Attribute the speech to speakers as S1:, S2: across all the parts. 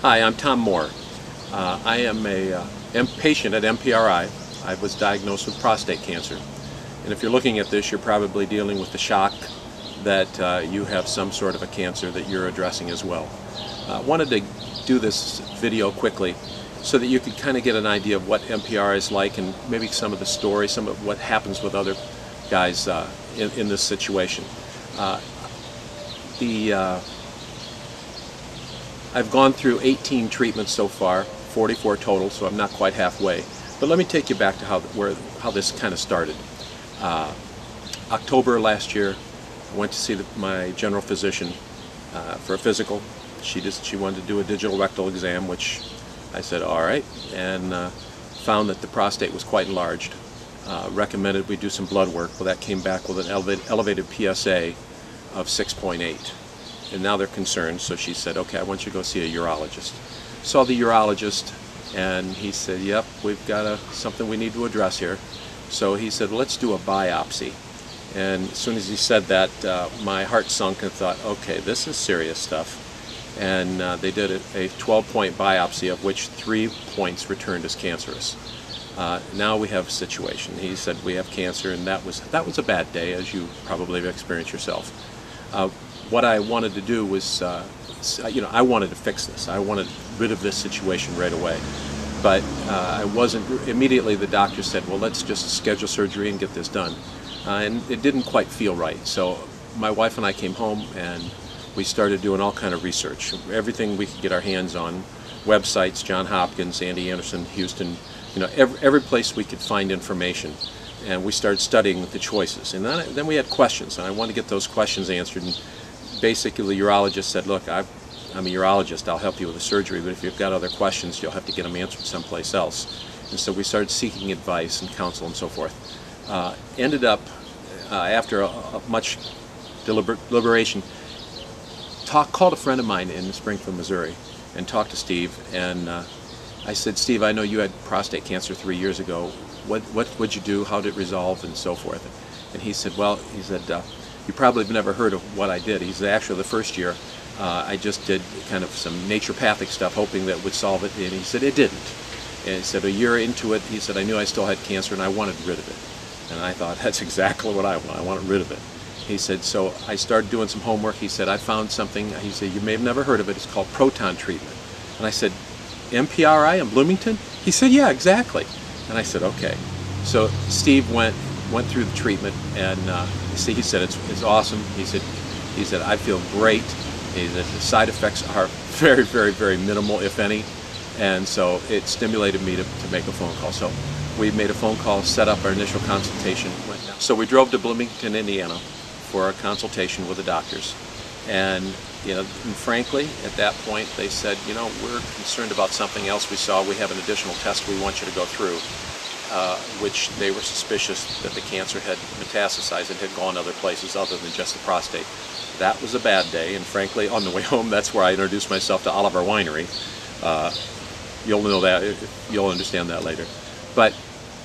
S1: Hi, I'm Tom Moore. I am a patient at MPRI. I was diagnosed with prostate cancer. And if you're looking at this, you're probably dealing with the shock that you have some sort of a cancer that you're addressing as well. I wanted to do this video quickly so that you could kind of get an idea of what MPRI is like and maybe some of the stories, some of what happens with other guys in this situation. I've gone through 18 treatments so far, 44 total, so I'm not quite halfway. But let me take you back to how this kind of started. October last year, I went to see my general physician for a physical. She wanted to do a digital rectal exam, which I said, all right, and found that the prostate was quite enlarged. Recommended we do some blood work. Well, that came back with an elevated PSA of 6.8. And now they're concerned, so she said, okay, I want you to go see a urologist. Saw the urologist, and he said, yep, we've got something we need to address here. So he said, let's do a biopsy. And as soon as he said that, my heart sunk and thought, okay, this is serious stuff. And they did a 12-point biopsy, of which 3 points returned as cancerous. Now we have a situation. He said we have cancer, and that was a bad day, as you probably have experienced yourself. What I wanted to do was, I wanted to fix this. I wanted rid of this situation right away. But I wasn't, immediately the doctor said, well, let's just schedule surgery and get this done. And it didn't quite feel right. So my wife and I came home and we started doing all kind of research. Everything we could get our hands on, websites, Johns Hopkins, Andy Anderson, Houston, every place we could find information. And we started studying the choices. And then we had questions, and I wanted to get those questions answered. And basically, the urologist said, look, I'm a urologist, I'll help you with the surgery, but if you've got other questions, you'll have to get them answered someplace else. And so we started seeking advice and counsel and so forth. Ended up, after a much deliberation, called a friend of mine in Springfield, Missouri, and talked to Steve. And I said, Steve, I know you had prostate cancer 3 years ago. What would you do? How did it resolve? And so forth. And he said, well, you probably have never heard of what I did. He said, actually, the first year, I just did kind of some naturopathic stuff, hoping that would solve it. And he said, it didn't. And he said, a year into it, he said, I knew I still had cancer and I wanted rid of it. And I thought, that's exactly what I want. I want rid of it. He said, so I started doing some homework. He said, I found something. He said, you may have never heard of it. It's called proton treatment. And I said, MPRI in Bloomington? He said, yeah, exactly. And I said, okay. So Steve went through the treatment, and he said it's awesome. He said I feel great. He said the side effects are very, very, very minimal, if any. And so it stimulated me to make a phone call. So we made a phone call, set up our initial consultation. So we drove to Bloomington, Indiana, for a consultation with the doctors. And frankly, at that point, they said, we're concerned about something else we saw. We have an additional test we want you to go through, which they were suspicious that the cancer had metastasized and had gone other places other than just the prostate. That was a bad day, and frankly, on the way home, that's where I introduced myself to Oliver Winery. You'll know that, you'll understand that later. But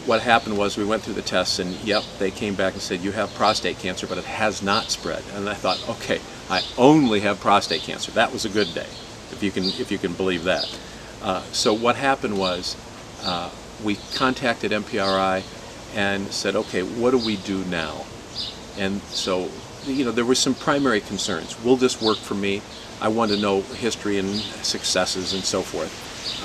S1: what happened was we went through the tests, and yep, they came back and said, you have prostate cancer, but it has not spread. And I thought, okay, I only have prostate cancer. That was a good day, if you can believe that. So what happened was we contacted MPRI and said, okay, what do we do now? And so, there were some primary concerns. Will this work for me? I wanted to know history and successes and so forth.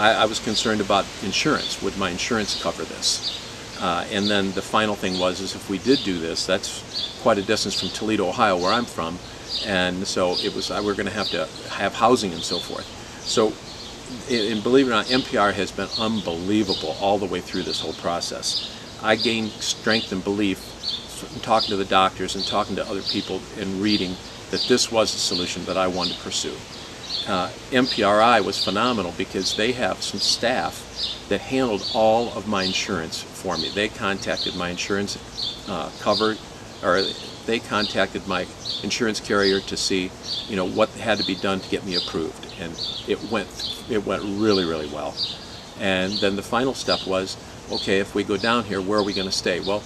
S1: I was concerned about insurance. Would my insurance cover this? And then the final thing was, if we did do this, that's quite a distance from Toledo, Ohio, where I'm from. And so we're going to have housing and so forth. So, and believe it or not, NPR has been unbelievable all the way through this whole process. I gained strength and belief from talking to the doctors and talking to other people and reading that this was a solution that I wanted to pursue. MPRI was phenomenal because they have some staff that handled all of my insurance for me. They contacted my insurance they contacted my insurance carrier to see, what had to be done to get me approved, and it went really, really well. And then the final step was, okay, if we go down here, where are we going to stay? Well,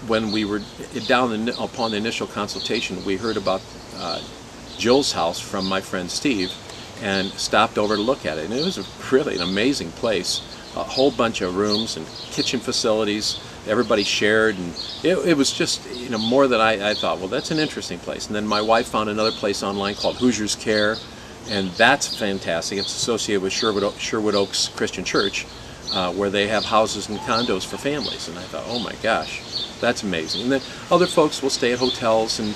S1: when we were down upon the initial consultation, we heard about Jill's house from my friend Steve, and stopped over to look at it. And it was really an amazing place. A whole bunch of rooms and kitchen facilities. Everybody shared, and it was just, you know, more than I thought. Well, that's an interesting place. And then my wife found another place online called Hoosiers Care, and that's fantastic. It's associated with Sherwood Oaks Christian Church, where they have houses and condos for families. And I thought, oh my gosh, that's amazing. And then other folks will stay at hotels, and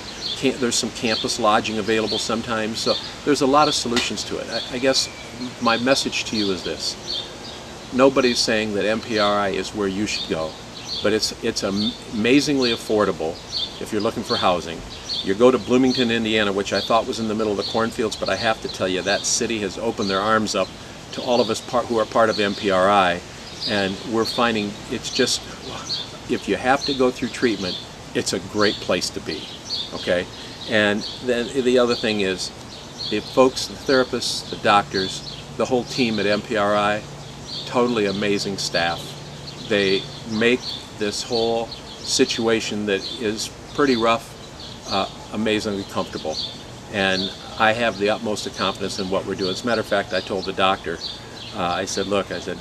S1: there's some campus lodging available sometimes. So there's a lot of solutions to it. I guess my message to you is this. Nobody's saying that MPRI is where you should go, but it's amazingly affordable if you're looking for housing. You go to Bloomington, Indiana, which I thought was in the middle of the cornfields, but I have to tell you that city has opened their arms up to all of us who are part of MPRI, and we're finding it's just, if you have to go through treatment, it's a great place to be, okay? And then the other thing is, the folks, the therapists, the doctors, the whole team at MPRI, totally amazing staff. They make this whole situation that is pretty rough amazingly comfortable, and I have the utmost of confidence in what we're doing. As a matter of fact, I told the doctor, I said, look, I said,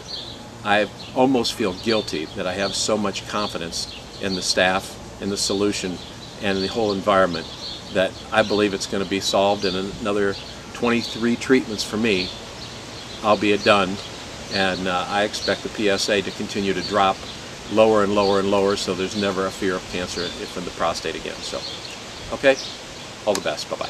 S1: I almost feel guilty that I have so much confidence in the staff, in the solution, and the whole environment, that I believe it's going to be solved in another 23 treatments for me. I'll be done, and I expect the PSA to continue to drop lower and lower and lower, so there's never a fear of cancer from the prostate again. So, okay, all the best. Bye-bye.